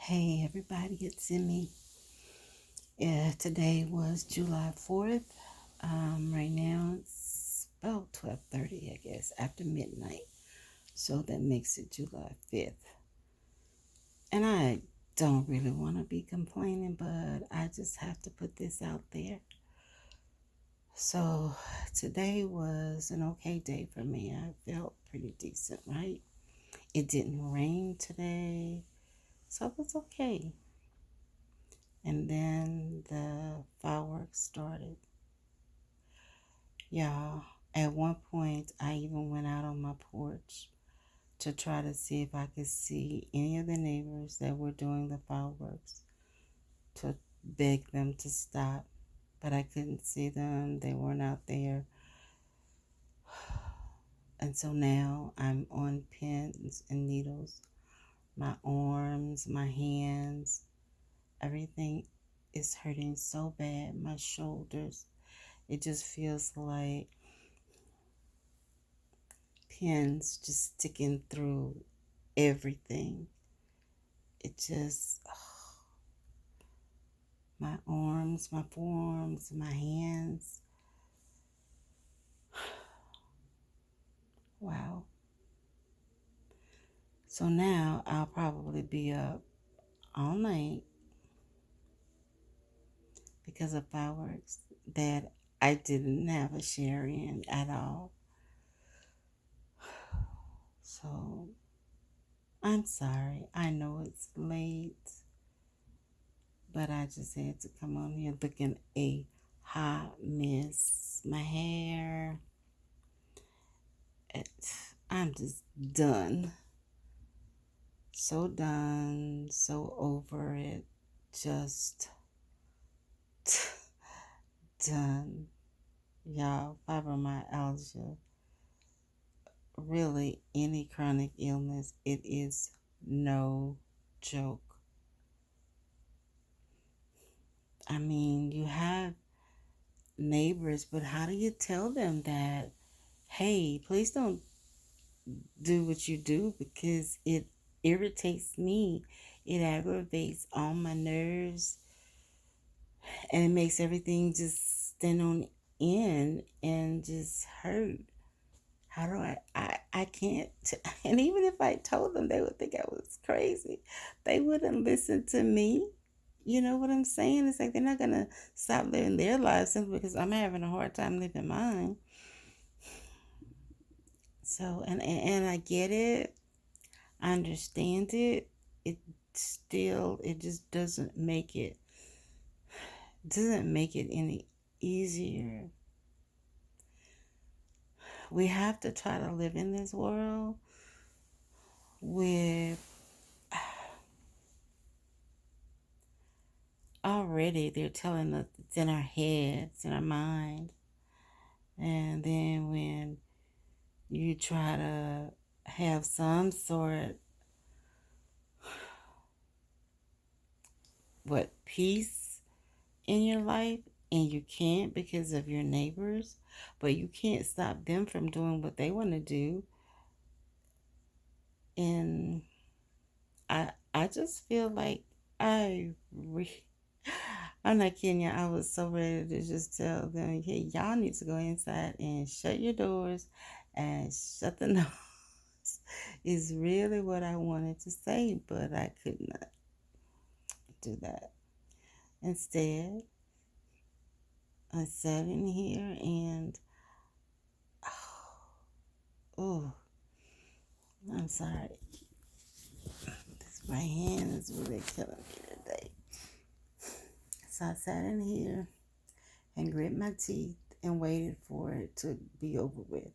Hey everybody, it's Emmy. Yeah, today was July 4th. Right now it's about 12:30, I guess, after midnight. So that makes it July 5th. And I don't really want to be complaining, but I just have to put this out there. So today was an okay day for me. I felt pretty decent, right? It didn't rain today, so it was okay. And then the fireworks started. Yeah, at one point, I even went out on my porch to try to see if I could see any of the neighbors that were doing the fireworks to beg them to stop. But I couldn't see them, they weren't out there. And so now I'm on pins and needles. My arms, my hands, everything is hurting so bad. My shoulders, it just feels like pins just sticking through everything. It just, my arms, my forearms, my hands. Wow. So now I'll probably be up all night because of fireworks that I didn't have a share in at all. So I'm sorry. I know it's late, but I just had to come on here looking a hot mess. My hair, it, I'm just done. So done, so over it, just done. Y'all, fibromyalgia, really any chronic illness, it is no joke. I mean, you have neighbors, but how do you tell them that, hey, please don't do what you do because it irritates me, it aggravates all my nerves, and it makes everything just stand on end and just hurt. How do I can't, and even if I told them, they would think I was crazy. They wouldn't listen to me. You know what I'm saying? It's like they're not going to stop living their lives simply because I'm having a hard time living mine. So, and I get it. I understand it. It still, it just doesn't make it any easier. We have to try to live in this world with, already they're telling us it's in our heads, in our mind. And then when you try to have some sort, peace in your life, and you can't because of your neighbors, but you can't stop them from doing what they want to do. And I just feel like I re- I'm not kidding you. I was so ready to just tell them, hey, y'all need to go inside and shut your doors and shut the noise. Is really what I wanted to say, but I could not do that. Instead, I sat in here and, oh, I'm sorry. My hand is really killing me today. So I sat in here and grit my teeth and waited for it to be over with.